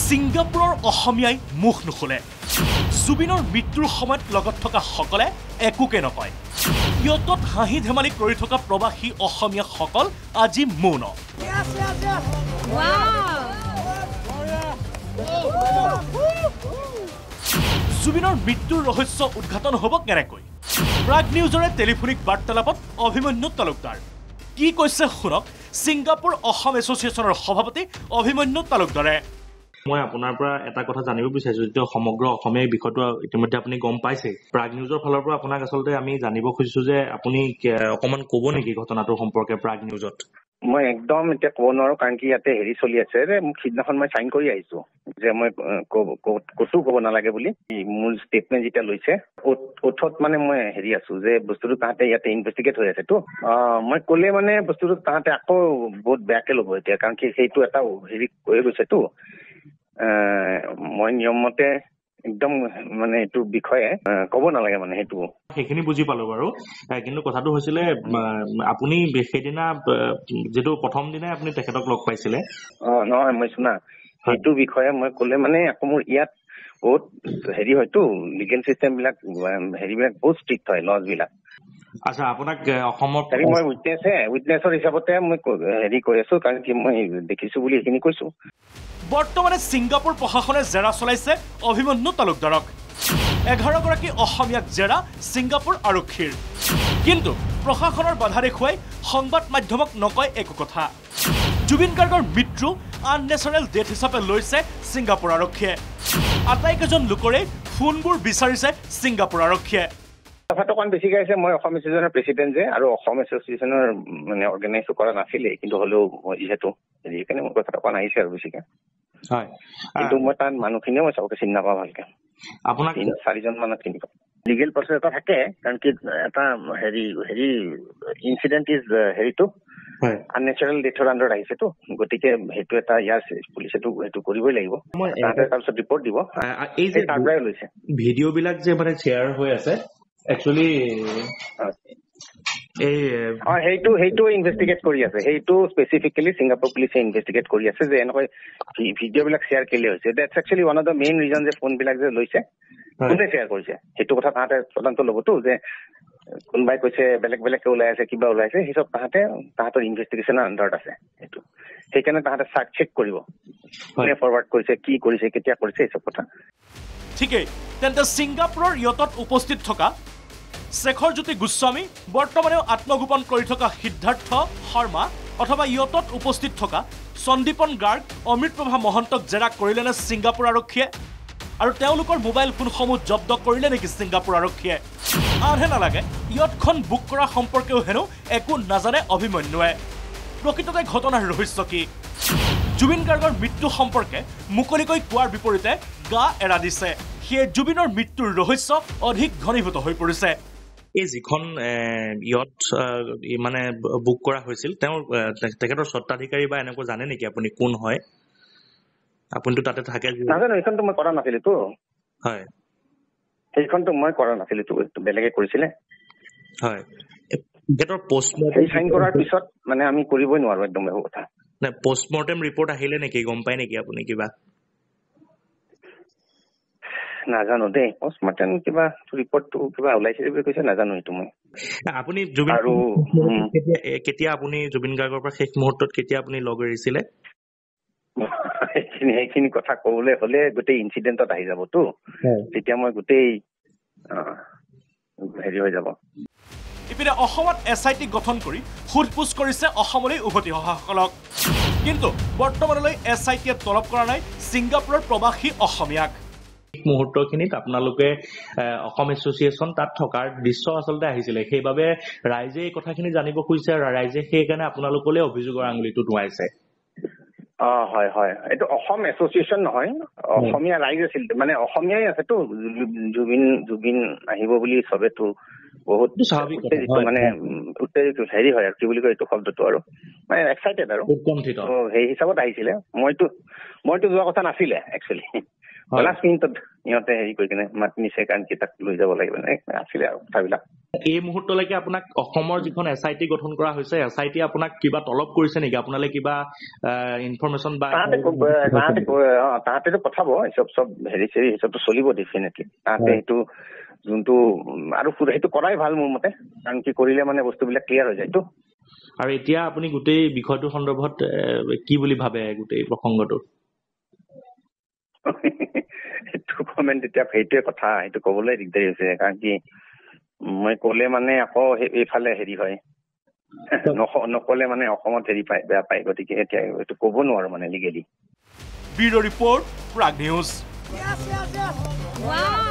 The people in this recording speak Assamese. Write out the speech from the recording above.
ছিংগাপুৰৰ অসমীয়াই মুখ নুখুলে জুবিনৰ মৃত্যুৰ সময়ত লগত থকা সকলে একোকে নকয় ইয়তত হাঁহি ধেমালি কৰি থকা প্ৰবাসী অসমীয়াসকল আজি মৌন জুবিনৰ মৃত্যুৰ ৰহস্য উদ্ঘাটন হ'ব কেনেকৈ প্ৰাগ নিউজৰে টেলিফোনিক বাৰ্তালাপত অভিমন্যু তালুকদাৰ কি কৈছে শুনক ছিংগাপুৰ অসম এছ'চিয়েশ্যনৰ সভাপতি অভিমন্যু তালুকদাৰে মই আপোনাৰ পৰা এটা কথা জানিব বিচাৰিছো যে সমগ্ৰ অসমীয়া বিষয়টো ইতিমধ্যে আপুনি গম পাইছে প্ৰাগ নিউজৰ ফালৰ পৰা আপোনাক আসলতে আমি জানিব খুজিছো যে আপুনি অকমান ক'ব নেকি ঘটনাটোৰ সম্পৰ্কে প্ৰাগ নিউজত মই একদম এতিয়া ক'ব নোৱাৰো কাৰণ কি ইয়াতে হেৰি চলি আছে যে মোক সিদিনাখন মই চাইন কৰি আহিছো যে মই ক'তো ক'ব নালাগে বুলি মোৰ ষ্টেটমেণ্ট যেতিয়া লৈছে ওঠত মানে মই হেৰি আছো যে বস্তুটো তাহাঁতে ইয়াতে ইনভেষ্টিগেট হৈ আছে তো মই ক'লে মানে বস্তুটো তাহাঁতে আকৌ বহুত বেয়াকে ল'ব এতিয়া কাৰণ কি সেইটো এটা হেৰি কৰি গৈছেতো মই নিয়মমতে একদম মানে এইটো বিষয়ে ক'ব নালাগে মানে সেইটো সেইখিনি বুজি পালো বাৰু কিন্তু কথাটো হৈছিলে আপুনি সেইদিনা যেটো প্ৰথম দিনাই আপুনি তেখেতক লগ পাইছিলে নহয় মই শুনা সেইটো বিষয়ে মই ক'লে মানে আকৌ মোৰ ইয়াত বহুত হেৰি হয়তো লিগেল চিষ্টেম বিলাক হেৰিবিলাক বহুত ষ্ট্ৰিক্ট হয় লজ বিলাক আচ্ছা আপোনাক অসমৰ মই উইটনেছৰ হিচাপতে মই হেৰি কৈ আছো কাৰণ কি মই দেখিছো বুলি এইখিনি কৈছো বৰ্তমানে ছিংগাপুৰ প্ৰশাসনে জেৰা চলাইছে অভিমন্যু তালুকদাৰক 11 গৰাকী অসমীয়াক জেৰা ছিংগাপুৰ আৰক্ষীৰ কিন্তু প্ৰশাসনৰ বাধা দেখুৱাই সংবাদ মাধ্যমক নকয় একো কথা জুবিন গাৰ্গৰ মৃত্যু আননেচাৰেল ডেথ হিচাপে লৈছে ছিংগাপুৰ আৰক্ষীয়ে আটাইকেইজন লোকৰে ফোনবোৰ বিচাৰিছে ছিংগাপুৰ আৰক্ষীয়ে কথাটো অকণ বেছিকৈ আহিছে মই অসম এছ'চিয়েশ্যনৰ প্ৰেচিডেণ্ট যে আৰু অসম এছ'চিয়েশ্যনৰ মানে অৰ্গেনাইজ কৰা নাছিলে কিন্তু হ'লেও যিহেতু সেইকাৰণে মোৰ কথাটো অকণ আহিছে আৰু বেছিকৈ হয় কিন্তু মই তাত মানুহখিনিও মই চবকে চিনি নাপাওঁ ভালকে আপোনাক 4জন মানত চিনি পাওঁ লিগেল প্ৰচেছ এটা থাকে কাৰণ কি এটা হেৰি ইনচিডেণ্ট ইজ হেৰিটো আননেচাৰেল ডেথৰ আণ্ডাৰত আহিছেতো গতিকে সেইটো এটা ইয়াৰ পুলিচেতো সেইটো কৰিবই লাগিব তাৰপিছত ৰিপৰ্ট দিব এই যে তাৰ পৰাই লৈছে ভিডিঅ'বিলাক যে মানে শ্বেয়াৰ হৈ আছে একচুৱেলি সেইটো ইনভেষ্টিগেট কৰি আছে সেইটো স্পেচিফিকেলি ছিংগাপুৰ পুলিচে ইনভেষ্টিগেট কৰি আছে যে এনেকৈ ভিডিঅ'বিলাক শ্বেয়াৰ কেলে হৈছে that's actually one of the main reason যে ফোনবিলাক যে লৈছে কোনে শ্বেয়াৰ কৰিছে সেইটো কথা তাহাঁতে তদন্ত ল'বতো যে কোনোবাই কৈছে বেলেগ বেলেগকে ওলাই আছে কিবা ওলাইছে সেই চব তাহাঁতৰ ইনভেষ্টিগেশ্যনৰ আণ্ডাৰত আছে সেইটো সেইকাৰণে তাহাঁতে চেক কৰিব কোনে ফৰৱাৰ্ড কৰিছে কি কৰিছে কেতিয়া কৰিছে এই চব কথা ঠিকেই তেন্তে ছিংগাপুৰৰ ইয়তত উপস্থিত থকা শেখৰ জ্যোতি গোস্বামী বৰ্তমানেও আত্মগোপন কৰি থকা সিদ্ধাৰ্থ শৰ্মা অথবা ইয়তত উপস্থিত থকা সন্দীপন গাৰ্গ অমৃতপ্ৰভা মহন্তক জেৰা কৰিলেনে ছিংগাপুৰ আৰক্ষীয়ে আৰু তেওঁলোকৰ মোবাইল ফোনসমূহ জব্দ কৰিলে নেকি ছিংগাপুৰ আৰক্ষীয়ে আনহে নালাগে ইয়তখন বুক কৰা সম্পৰ্কেও হেনো একো নাজানে অভিমন্যুৱে প্ৰকৃততে ঘটনাৰ ৰহস্য কি জুবিন গাৰ্গৰ মৃত্যু সম্পৰ্কে মুকলিকৈ কোৱাৰ বিপৰীতে গা এৰা দিছে সেয়ে জুবিনৰ মৃত্যুৰ ৰহস্য অধিক ঘনীভূত হৈ পৰিছে এই যিখন ইয়ত মানে বুক কৰা হৈছিল তেওঁৰ তেখেতৰ স্বত্বাধিকাৰী বা এনেকৈ জানে নেকি আপুনি কোন হয় আপুনিতো তাতে থাকে নাজানো এইখনতো মই কৰা নাছিলোতো হয় সেইখনতো মই কৰা নাছিলোতো বেলেগে কৰিছিলে হয় তেখেতৰ পোষ্টমৰ্টেম চাইন কৰাৰ পিছত মানে আমি কৰিবই নোৱাৰো একদম এইটো কথা নাই পোষ্টমৰ্টেম ৰিপৰ্ট আহিলে নেকি গম পায় নেকি আপুনি কিবা নাজানো দেই পোষ্টমৰ্টেম কিবা ৰিপৰ্টটো কিবা ওলাইছে বুলি কৈছে নাজানো এইটো মই আপুনি জুবিন আৰু কেতিয়া আপুনি জুবিন গাৰ্গৰ পৰা শেষ মুহূৰ্তত কেতিয়া আপুনি লগ এৰিছিলে সেইখিনি কথা ক'বলৈ হ'লে গোটেই ইনচিডেণ্টত আহি যাবতো তেতিয়া মই গোটেই হেৰি হৈ যাব ইপিনে অসমত SIT গঠন কৰি সোধপোছ কৰিছে অসমলৈ উভতি অহাসকলক কিন্তু বৰ্তমানলৈ SITয়ে তলব কৰা নাই ছিংগাপুৰৰ প্ৰবাসী অসমীয়াক মুহূৰ্তখিনিত আপোনালোকে অসম এছ'চিয়েশ্যন তাত থকাৰ দৃশ্য আচলতে আহিছিলে সেইবাবে ৰাইজে এই কথাখিনি জানিব খুজিছে আৰু ৰাইজে সেইকাৰণে আপোনালোকলৈ অভিযোগৰ আঙুলিটো টোৱাইছে হয় হয় এইটো অসম এছ'চিয়েশ্যন নহয় অসমীয়া ৰাইজ আছিল মানে অসমীয়াই আছেতো জুবিন আহিব বুলি চবেতো বহুত মানে উত্তেজিত হেৰি হয় আৰু কি বুলি কয় এইটো শব্দটো আৰু মানে এক্সাইটেড আৰু সেই হিচাপত আহিছিলে মইতো যোৱা কথা নাছিলে একচুৱেলি লাষ্ট মিনিটত ইহঁতে হেৰি কৰি কিনে মাত নিছে কাৰণ কি তাক লৈ যাব লাগিব আছিলে আৰু কথাবিলাক এই মুহূৰ্তলৈকে আপোনাক অসমৰ যিখন SIT গঠন কৰা হৈছে SIT আপোনাক কিবা তলব কৰিছে নেকি আপোনালৈ কিবা ইনফৰমেশ্যন বা তাহাঁতেতো পঠাব চব হেৰি চেৰি হিচাপটো চলিব ডেফিনেটলি তাহাঁতে সেইটো যোনটো আৰু সেইটো কৰাই ভাল মোৰ মতে কাৰণ কি কৰিলে মানে বস্তুবিলাক ক্লিয়াৰ হৈ যায়তো আৰু এতিয়া আপুনি গোটেই বিষয়টোৰ সন্দৰ্ভত কি বুলি ভাবে গোটেই প্ৰসংগটো সেইটো কমেণ্ট এতিয়া সেইটোৱে কথা সেইটো ক'বলৈ দিগদাৰী হৈছে কাৰণ কি মই ক'লে মানে আকৌ এইফালে হেৰি হয় নক'লে মানে অসমত হেৰি পায় বেয়া পায় গতিকে এতিয়া এইটো ক'ব নোৱাৰো মানে legally bureau' report Prag news Wow!